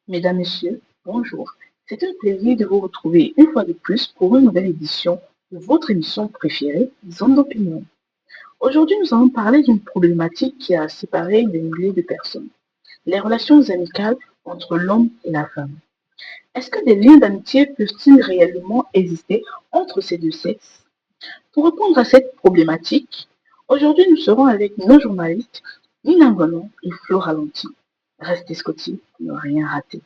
Mesdames, Messieurs, bonjour. C'est un plaisir de vous retrouver une fois de plus pour une nouvelle édition de votre émission préférée, Zone d'opinion. Aujourd'hui, nous allons parler d'une problématique qui a séparé des milliers de personnes, les relations amicales entre l'homme et la femme. Est-ce que des liens d'amitié peuvent-ils réellement exister entre ces deux sexes? Pour répondre à cette problématique, aujourd'hui, nous serons avec nos journalistes Nina Gonon et Flo Ralenti. Restez scotchés pour ne rien rater.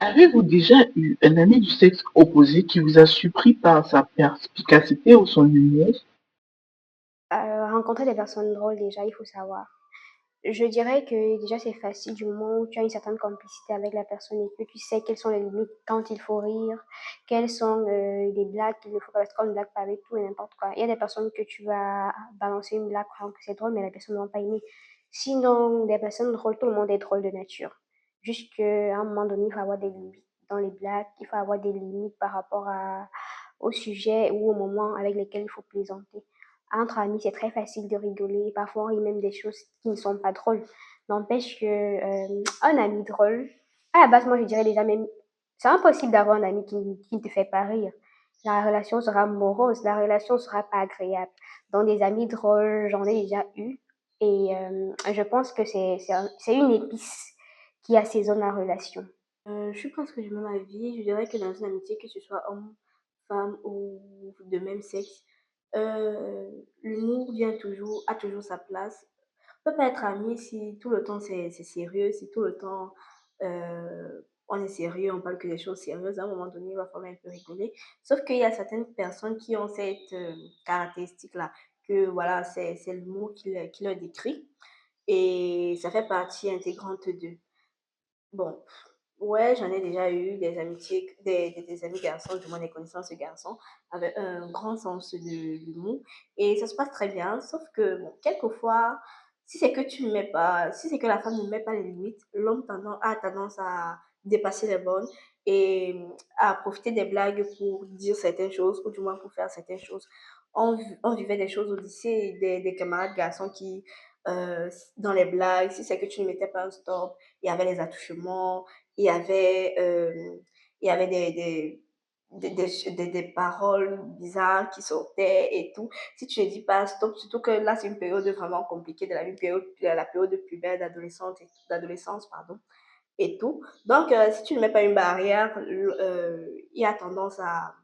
Avez-vous déjà eu un ami du sexe opposé qui vous a surpris par sa perspicacité ou son humour? Rencontrer des personnes drôles, déjà, il faut savoir. Je dirais que déjà, c'est facile du moment où tu as une certaine complicité avec la personne et que tu sais quelles sont les limites quand il faut rire, quelles sont les blagues qu'il ne faut pas, parce qu'on ne blague pas avec tout et n'importe quoi. Il y a des personnes que tu vas balancer une blague, croyant que c'est drôle, mais la personne ne va pas aimer. Sinon, des personnes drôles, tout le monde est drôle de nature. Juste qu'à un moment donné, il faut avoir des limites dans les blagues, il faut avoir des limites par rapport au sujet ou au moment avec lesquels il faut plaisanter. Entre amis, c'est très facile de rigoler. Parfois, on rit même des choses qui ne sont pas drôles. N'empêche que un ami drôle, à la base, moi, je dirais déjà même, c'est impossible d'avoir un ami qui ne te fait pas rire. La relation sera morose, la relation sera pas agréable. Donc, des amis drôles, j'en ai déjà eu. Et je pense que c'est une épice qui assaisonne la relation. Je suis presque du même avis. Je dirais que dans une amitié, que ce soit homme, femme ou de même sexe, l'humour a toujours sa place. On peut pas être amis si tout le temps c'est sérieux, si tout le temps on est sérieux, on parle que des choses sérieuses. À un moment donné, il va falloir un peu rigoler. Sauf qu'il y a certaines personnes qui ont cette caractéristique-là, que voilà, c'est l'humour qui leur décrit et ça fait partie intégrante d'eux. Bon, ouais, j'en ai déjà eu des amitiés, des amis garçons, du moins des connaissances de garçons, avec un grand sens de l'humour. Et ça se passe très bien, sauf que, bon, quelquefois, si c'est que la femme ne met pas les limites, a tendance à dépasser les bornes et à profiter des blagues pour dire certaines choses, ou du moins pour faire certaines choses. On vivait des choses au lycée, des camarades garçons qui, euh, dans les blagues, si c'est que tu ne mettais pas un stop, il y avait les attouchements, il y avait, il y avait des paroles bizarres qui sortaient et tout. Si tu ne dis pas stop, surtout que là, c'est une période vraiment compliquée de la vie, la période de pubère, d'adolescence, pardon, et tout. Donc, si tu ne mets pas une barrière, il y a tendance à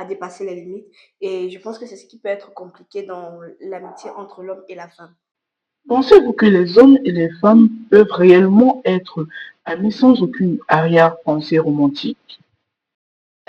dépasser les limites. Et je pense que c'est ce qui peut être compliqué dans l'amitié entre l'homme et la femme. Pensez-vous que les hommes et les femmes peuvent réellement être amis sans aucune arrière-pensée romantique?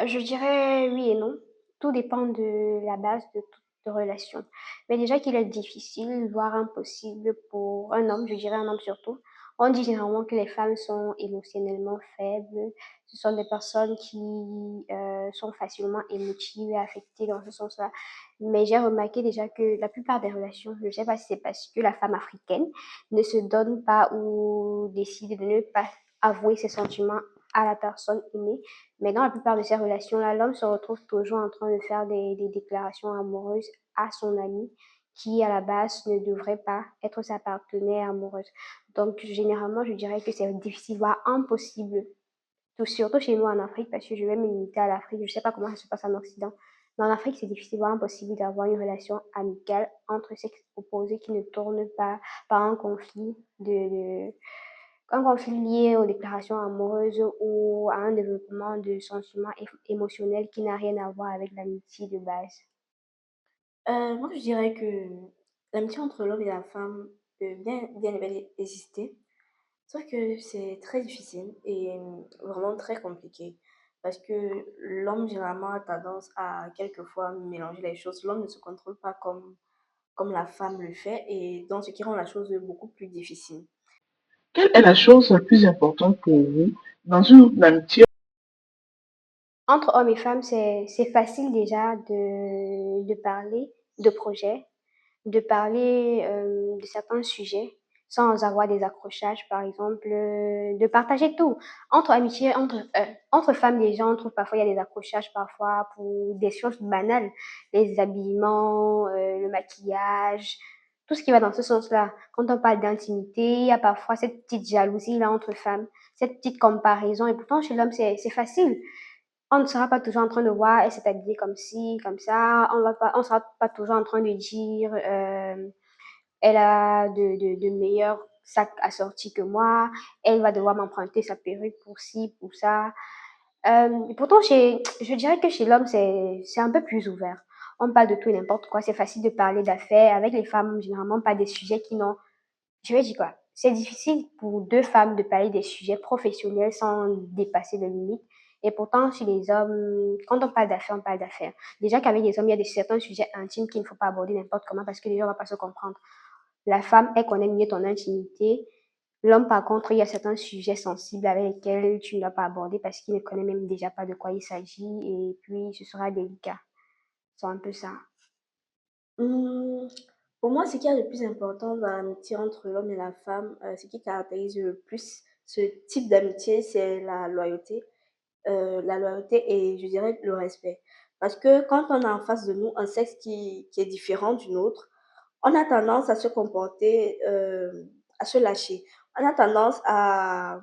Je dirais oui et non. Tout dépend de la base de toute relation. Mais déjà qu'il est difficile, voire impossible pour un homme, je dirais un homme surtout. On dit généralement que les femmes sont émotionnellement faibles. Ce sont des personnes qui sont facilement émotives et affectées dans ce sens-là. Mais j'ai remarqué déjà que la plupart des relations, je ne sais pas si c'est parce que la femme africaine ne se donne pas ou décide de ne pas avouer ses sentiments à la personne aimée, mais dans la plupart de ces relations-là, l'homme se retrouve toujours en train de faire des déclarations amoureuses à son ami qui, à la base, ne devrait pas être sa partenaire amoureuse. Donc, généralement, je dirais que c'est difficile, voire impossible, surtout chez nous en Afrique, parce que je vais me limiter à l'Afrique. Je ne sais pas comment ça se passe en Occident. Mais en Afrique, c'est difficile, voire impossible d'avoir une relation amicale entre sexes opposés qui ne tourne pas par un conflit lié aux déclarations amoureuses ou à un développement de sentiments émotionnels qui n'a rien à voir avec l'amitié de base. Moi, je dirais que l'amitié entre l'homme et la femme peut bien et bien exister. Sauf que c'est très difficile et vraiment très compliqué. Parce que l'homme, généralement, a tendance à quelquefois mélanger les choses. L'homme ne se contrôle pas comme la femme le fait et donc ce qui rend la chose beaucoup plus difficile. Quelle est la chose la plus importante pour vous dans une amitié? Entre hommes et femmes, c'est facile déjà de parler de projets, de parler de certains sujets. sans avoir des accrochages, par exemple, de partager tout. Entre amitié, entre femmes déjà, on trouve parfois il y a des accrochages parfois pour des choses banales, les habillements, le maquillage, tout ce qui va dans ce sens-là. Quand on parle d'intimité, il y a parfois cette petite jalousie là entre femmes, cette petite comparaison. Et pourtant, chez l'homme, c'est facile. On ne sera pas toujours en train de voir, elle s'est habillée comme ci, comme ça. On sera pas toujours en train de dire, elle a de meilleurs sacs assortis que moi. Elle va devoir m'emprunter sa perruque pour ci, pour ça. Pourtant, je dirais que chez l'homme, c'est un peu plus ouvert. On parle de tout et n'importe quoi. C'est facile de parler d'affaires. Avec les femmes, généralement, pas des sujets qui n'ont, je vais dire quoi? C'est difficile pour deux femmes de parler des sujets professionnels sans dépasser les limites. Et pourtant, chez les hommes, quand on parle d'affaires, on parle d'affaires. Déjà qu'avec les hommes, il y a certains sujets intimes qu'il ne faut pas aborder n'importe comment parce que les gens ne vont pas se comprendre. La femme, elle connaît mieux ton intimité. L'homme, par contre, il y a certains sujets sensibles avec lesquels tu ne dois pas aborder parce qu'il ne connaît même déjà pas de quoi il s'agit et puis ce sera délicat. C'est un peu ça. Mmh, pour moi, ce qu'il y a de plus important dans l'amitié entre l'homme et la femme, ce qui caractérise le plus ce type d'amitié, c'est la loyauté et je dirais le respect. Parce que quand on a en face de nous un sexe qui est différent du nôtre, on a tendance à se comporter, à se lâcher. On a tendance à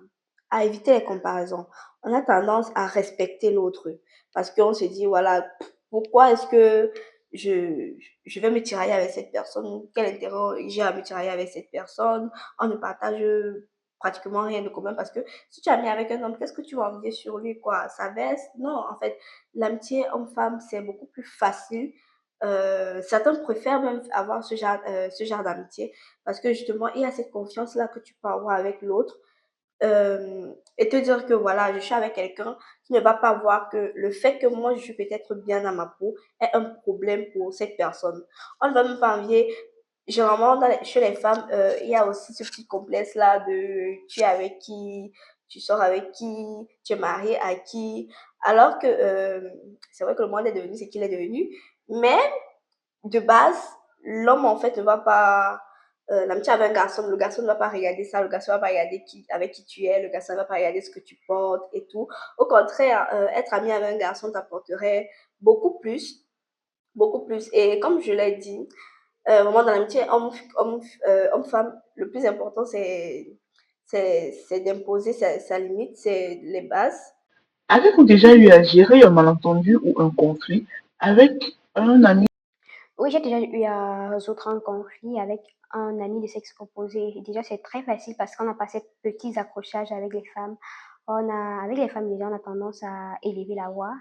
éviter les comparaisons. On a tendance à respecter l'autre. Parce qu'on se dit, voilà, pourquoi est-ce que je, je vais me tirailler avec cette personne? Quel intérêt j'ai à me tirailler avec cette personne? On ne partage pratiquement rien de commun parce que si tu es ami avec un homme, qu'est-ce que tu vas en dire sur lui, quoi? Sa veste? Non, en fait, l'amitié homme-femme, c'est beaucoup plus facile. Certains préfèrent même avoir ce genre d'amitié parce que justement, il y a cette confiance-là que tu peux avoir avec l'autre et te dire que voilà, je suis avec quelqu'un qui ne va pas voir que le fait que moi je suis peut-être bien dans ma peau est un problème pour cette personne. On ne va même pas envier. Généralement, chez les femmes, il y a aussi ce petit complexe-là de tu es avec qui, tu sors avec qui, tu es marié à qui. Alors que c'est vrai que le monde est devenu ce qu'il est devenu, mais de base, l'homme en fait ne va pas l'amitié avec un garçon, le garçon ne va pas regarder ça, le garçon ne va pas regarder avec qui tu es, le garçon ne va pas regarder ce que tu portes et tout. Au contraire, être ami avec un garçon t'apporterait beaucoup plus, beaucoup plus. Et comme je l'ai dit, vraiment dans l'amitié homme-femme, le plus important c'est d'imposer sa limite, c'est les bases. Avez-vous déjà eu à gérer un malentendu ou un conflit avec un ami? Oui, j'ai déjà eu à résoudre un conflit avec un ami de sexe opposé. Et déjà, c'est très facile parce qu'on n'a pas ces petits accrochages avec les femmes. Avec les femmes, déjà, on a tendance à élever la voix.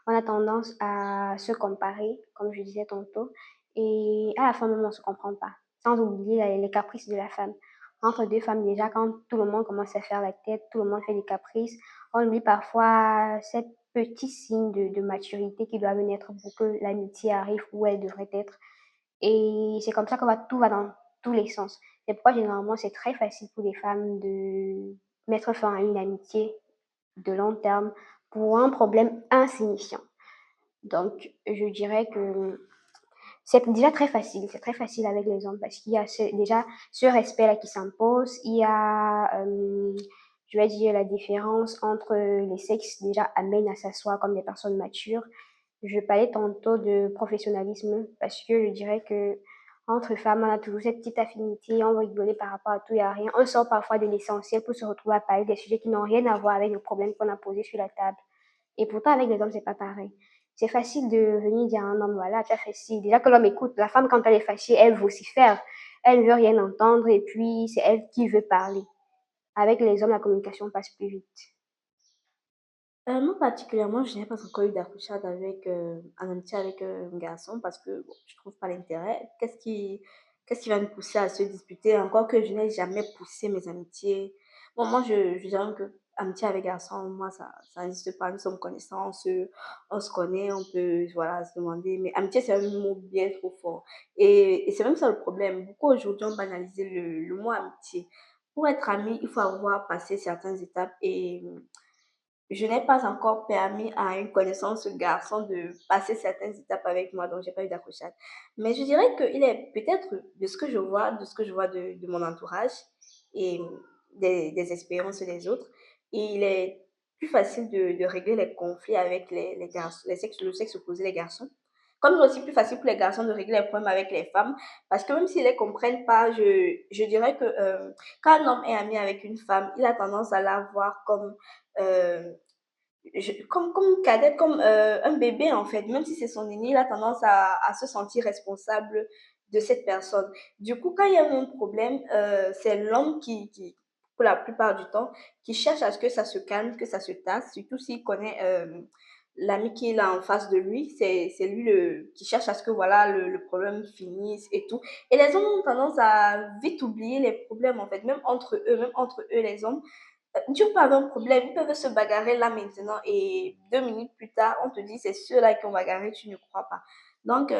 On a tendance à se comparer, comme je disais tantôt. Et à la fin, même, on ne se comprend pas. Sans oublier les caprices de la femme. Entre deux femmes, déjà, quand tout le monde commence à faire la tête, tout le monde fait des caprices, on oublie parfois cette petit signe de maturité qui doit naître pour que l'amitié arrive où elle devrait être. Et c'est comme ça que tout va dans tous les sens. C'est pourquoi généralement c'est très facile pour les femmes de mettre fin à une amitié de long terme pour un problème insignifiant. Donc je dirais que c'est déjà très facile, c'est très facile avec les hommes parce qu'il y a déjà ce respect-là qui s'impose, il y a, je vais dire, la différence entre les sexes déjà amène à s'asseoir comme des personnes matures. Je parlais tantôt de professionnalisme parce que je dirais que entre femmes, on a toujours cette petite affinité, on va rigoler par rapport à tout et à rien. On sort parfois de l'essentiel pour se retrouver à parler des sujets qui n'ont rien à voir avec le problème qu'on a posé sur la table. Et pourtant, avec les hommes, c'est pas pareil. C'est facile de venir dire à un homme, voilà, tu as fait ci. Déjà que l'homme écoute, la femme, quand elle est fâchée, elle veut aussi faire. Elle ne veut rien entendre et puis c'est elle qui veut parler. Avec les hommes, la communication passe plus vite. Moi particulièrement, je n'ai pas encore eu d'accrochage avec, en amitié avec, un garçon parce que bon, je trouve pas l'intérêt. Qu'est-ce qui va me pousser à se disputer? Encore que je n'ai jamais poussé mes amitiés. Bon, moi, je dirais que amitié avec garçon, moi, ça n'existe pas. Nous sommes connaissants, on se connaît, on peut, voilà, se demander. Mais amitié, c'est un mot bien trop fort. Et c'est même ça le problème. Beaucoup aujourd'hui ont banalisé le mot amitié. Pour être ami, il faut avoir passé certaines étapes et je n'ai pas encore permis à une connaissance garçon de passer certaines étapes avec moi, donc j'ai pas eu d'accrochage. Mais je dirais qu'il est peut-être de ce que je vois de mon entourage et des expériences des autres, il est plus facile de régler les conflits avec les garçons, le sexe opposé, les garçons. Comme c'est aussi plus facile pour les garçons de régler les problèmes avec les femmes, parce que même s'ils les comprennent pas, je dirais que quand un homme est ami avec une femme, il a tendance à la voir comme euh, comme une cadette, comme un bébé en fait. Même si c'est son aîné, il a tendance à se sentir responsable de cette personne. Du coup, quand il y a un problème, c'est l'homme pour la plupart du temps, qui cherche à ce que ça se calme, que ça se tasse, surtout s'il connaît l'ami qu'il a en face de lui, c'est lui qui cherche à ce que voilà le problème finisse et tout. Et les hommes ont tendance à vite oublier les problèmes en fait, même entre eux les hommes. Tu peux avoir un problème, ils peuvent se bagarrer là maintenant et 2 minutes plus tard, on te dit c'est ceux-là qui ont bagarré, tu ne crois pas. Donc,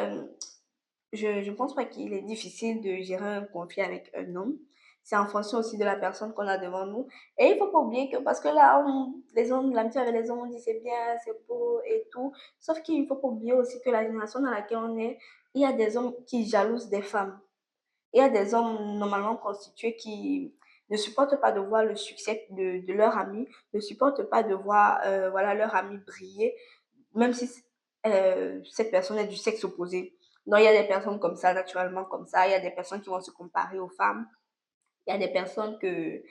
je ne pense pas qu'il est difficile de gérer un conflit avec un homme. C'est en fonction aussi de la personne qu'on a devant nous. Et il ne faut pas oublier que, parce que là, les hommes, l'amitié avec les hommes, on dit c'est bien, c'est beau et tout. Sauf qu'il ne faut pas oublier aussi que la génération dans laquelle on est, il y a des hommes qui jalousent des femmes. Il y a des hommes normalement constitués qui ne supportent pas de voir le succès de leur ami, ne supportent pas de voir voilà, leur ami briller, même si cette personne est du sexe opposé. Non, il y a des personnes comme ça, naturellement comme ça. Il y a des personnes qui vont se comparer aux femmes. Il y a des personnes que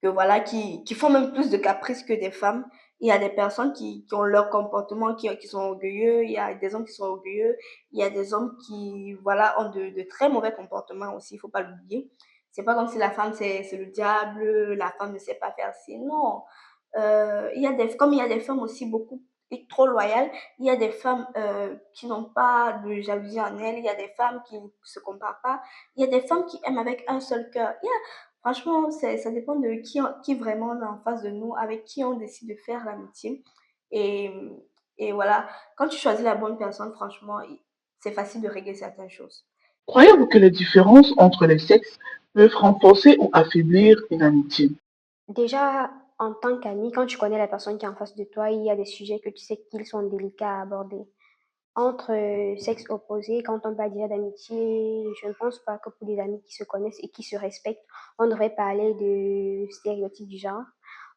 voilà, qui font même plus de caprices que des femmes. Il y a des personnes qui ont leur comportement, qui sont orgueilleux. Il y a des hommes qui sont orgueilleux. Il y a des hommes qui, voilà, ont de très mauvais comportements aussi. Il ne faut pas l'oublier. C'est pas comme si la femme, c'est le diable, la femme ne sait pas faire ci. Non. Comme il y a des femmes aussi beaucoup et trop loyales, il y a des femmes qui n'ont pas de jalousie en elles. Il y a des femmes qui ne se comparent pas. Il y a des femmes qui aiment avec un seul cœur. Franchement, ça dépend de qui vraiment on est en face de nous, avec qui on décide de faire l'amitié. Et, et voilà, quand tu choisis la bonne personne, franchement, c'est facile de régler certaines choses. Croyez-vous que les différences entre les sexes peuvent renforcer ou affaiblir une amitié? Déjà, en tant qu'ami, quand tu connais la personne qui est en face de toi, il y a des sujets que tu sais qu'ils sont délicats à aborder. Entre sexes opposés, quand on parle déjà d'amitié, je ne pense pas que pour des amis qui se connaissent et qui se respectent, on devrait parler de stéréotypes du genre.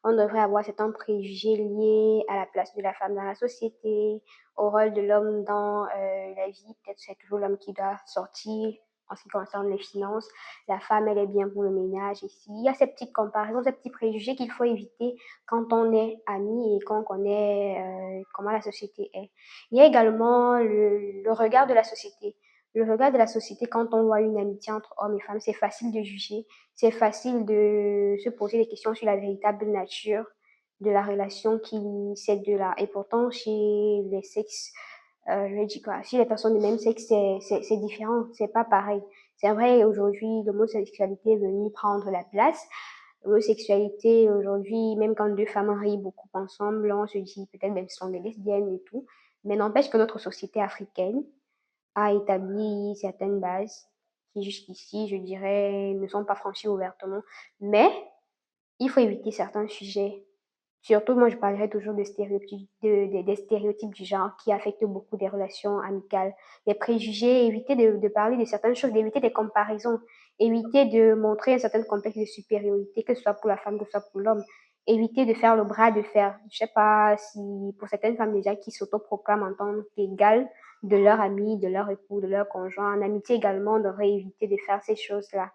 On devrait avoir certains préjugés liés à la place de la femme dans la société, au rôle de l'homme dans la vie. Peut-être c'est toujours l'homme qui doit sortir en ce qui concerne les finances. La femme, elle est bien pour le ménage. Ici, il y a ces petites comparaisons, ces petits préjugés qu'il faut éviter quand on est amis et quand on connaît comment la société est. Il y a également le regard de la société. Le regard de la société, quand on voit une amitié entre hommes et femmes, c'est facile de juger, c'est facile de se poser des questions sur la véritable nature de la relation qui ces deux-là. Et pourtant, chez les sexes, je dis quoi, chez les personnes de même sexe, c'est différent, c'est pas pareil. C'est vrai, aujourd'hui, l'homosexualité est venue prendre la place. L'homosexualité, aujourd'hui, même quand deux femmes rient beaucoup ensemble, on se dit peut-être même ce sont des lesbiennes et tout. Mais n'empêche que notre société africaine a établi certaines bases qui jusqu'ici, je dirais, ne sont pas franchies ouvertement. Mais il faut éviter certains sujets. Surtout, moi, je parlerai toujours des stéréotypes du genre qui affectent beaucoup des relations amicales, des préjugés, éviter de parler de certaines choses, d'éviter des comparaisons, éviter de montrer un certain complexe de supériorité, que ce soit pour la femme, que ce soit pour l'homme, éviter de faire le bras de fer. Je sais pas si pour certaines femmes déjà qui s'autoproclament en tant qu'égales de leur ami, de leur époux, de leur conjoint, en amitié également, on devrait éviter de faire ces choses-là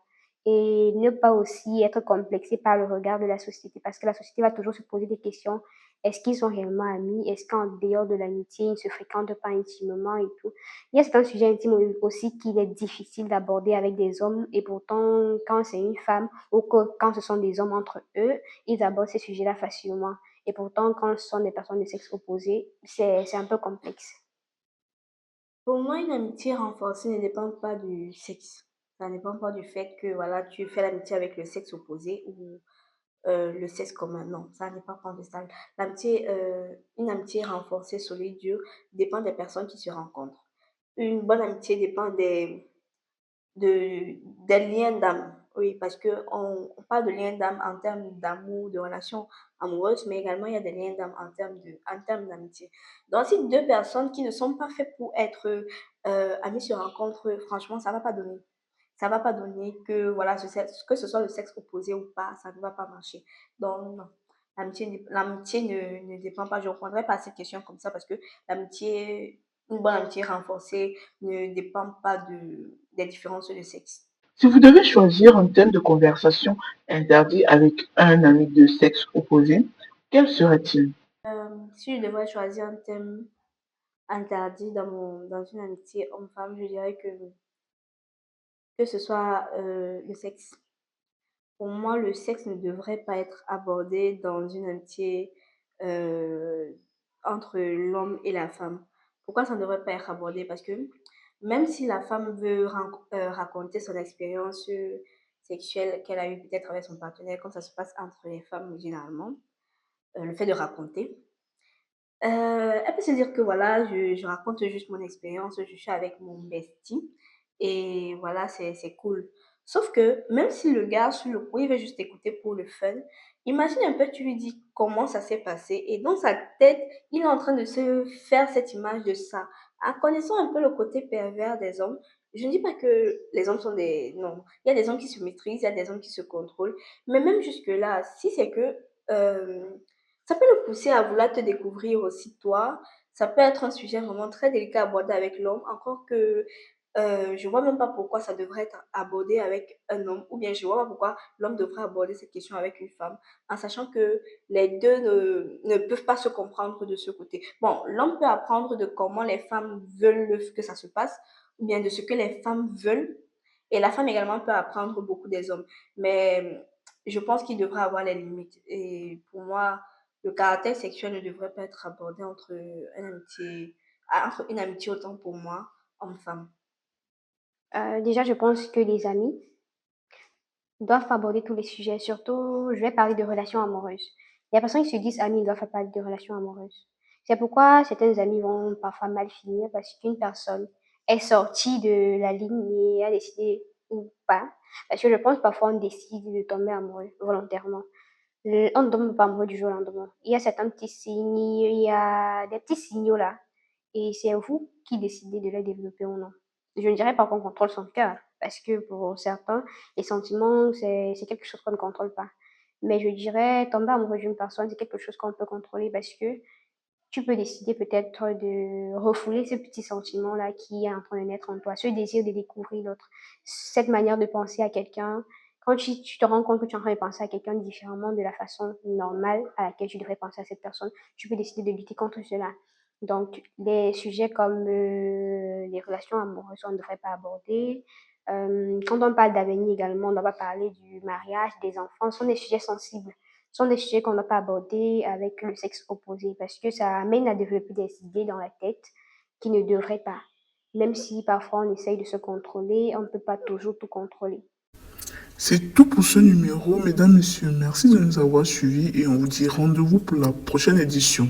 et ne pas aussi être complexé par le regard de la société, parce que la société va toujours se poser des questions. Est-ce qu'ils sont réellement amis? Est-ce qu'en dehors de l'amitié, ils ne se fréquentent pas intimement et tout? Il y a certains sujets intimes aussi qu'il est difficile d'aborder avec des hommes, et pourtant, quand c'est une femme ou quand ce sont des hommes entre eux, ils abordent ces sujets-là facilement. Et pourtant, quand ce sont des personnes de sexe opposé, c'est un peu complexe. Pour moi, une amitié renforcée ne dépend pas du sexe. Ça ne dépend pas du fait que voilà, tu fais l'amitié avec le sexe opposé ou le sexe commun. Non, ça n'est pas de ça. Une amitié renforcée, solide, dure, dépend des personnes qui se rencontrent. Une bonne amitié dépend des liens d'âme. Oui, parce qu'on parle de lien d'âme en termes d'amour, de relations amoureuses, mais également il y a des liens d'âme en termes d'amitié. Donc, si deux personnes qui ne sont pas faites pour être amies se rencontrent, franchement, ça va pas donner. Ça va pas donner que, voilà, que ce soit le sexe opposé ou pas, ça ne va pas marcher. Donc, non. L'amitié ne dépend pas, je ne répondrai pas à cette question comme ça parce que l'amitié, une bonne amitié renforcée ne dépend pas des différences de sexe. Si vous devez choisir un thème de conversation interdit avec un ami de sexe opposé, quel serait-il? Si je devrais choisir un thème interdit dans une amitié homme-femme, je dirais que ce soit le sexe. Pour moi, le sexe ne devrait pas être abordé dans une amitié euh, entre l'homme et la femme. Pourquoi ça ne devrait pas être abordé? Parce que même si la femme veut raconter son expérience sexuelle qu'elle a eue peut-être avec son partenaire, quand ça se passe entre les femmes généralement, le fait de raconter, elle peut se dire que voilà, je raconte juste mon expérience, je suis avec mon bestie et voilà, c'est cool. Sauf que même si le gars sur le coup, il veut juste écouter pour le fun, imagine un peu, tu lui dis comment ça s'est passé et dans sa tête, il est en train de se faire cette image de ça. En connaissant un peu le côté pervers des hommes, je ne dis pas que les hommes sont des... Non, il y a des hommes qui se maîtrisent, il y a des hommes qui se contrôlent, mais même jusque-là, si c'est que... euh, ça peut le pousser à vouloir te découvrir aussi toi. Ça peut être un sujet vraiment très délicat à aborder avec l'homme, encore que je vois même pas pourquoi ça devrait être abordé avec un homme, ou bien je vois pas pourquoi l'homme devrait aborder cette question avec une femme, en sachant que les deux ne peuvent pas se comprendre de ce côté. Bon, l'homme peut apprendre de comment les femmes veulent que ça se passe, ou bien de ce que les femmes veulent, et la femme également peut apprendre beaucoup des hommes. Mais je pense qu'il devrait avoir les limites. Et pour moi, le caractère sexuel ne devrait pas être abordé entre une amitié autant pour moi, homme-femme. Déjà, je pense que les amis doivent aborder tous les sujets. Surtout, je vais parler de relations amoureuses. Il y a personnes qui se disent amis, ils doivent pas parler de relations amoureuses. C'est pourquoi certains amis vont parfois mal finir parce qu'une personne est sortie de la ligne et a décidé ou pas. Parce que je pense parfois on décide de tomber amoureux volontairement. On ne tombe pas amoureux du jour au lendemain. Il y a certains petits signes, il y a des petits signaux là. Et c'est vous qui décidez de les développer ou non. Je ne dirais pas qu'on contrôle son cœur, parce que pour certains, les sentiments, c'est quelque chose qu'on ne contrôle pas. Mais je dirais, tomber amoureux d'une personne, c'est quelque chose qu'on peut contrôler parce que tu peux décider peut-être de refouler ce petit sentiment-là qui est en train de naître en toi, ce désir de découvrir l'autre, cette manière de penser à quelqu'un. Quand tu te rends compte que tu es en train de penser à quelqu'un différemment de la façon normale à laquelle tu devrais penser à cette personne, tu peux décider de lutter contre cela. Donc, les sujets comme les relations amoureuses, on ne devrait pas aborder. Quand on parle d'avenir également, on ne doit pas parler du mariage, des enfants. Ce sont des sujets sensibles. Ce sont des sujets qu'on ne doit pas aborder avec le sexe opposé parce que ça amène à développer des idées dans la tête qui ne devraient pas. Même si parfois on essaye de se contrôler, on ne peut pas toujours tout contrôler. C'est tout pour ce numéro, mesdames, messieurs. Merci de nous avoir suivis et on vous dit rendez-vous pour la prochaine édition.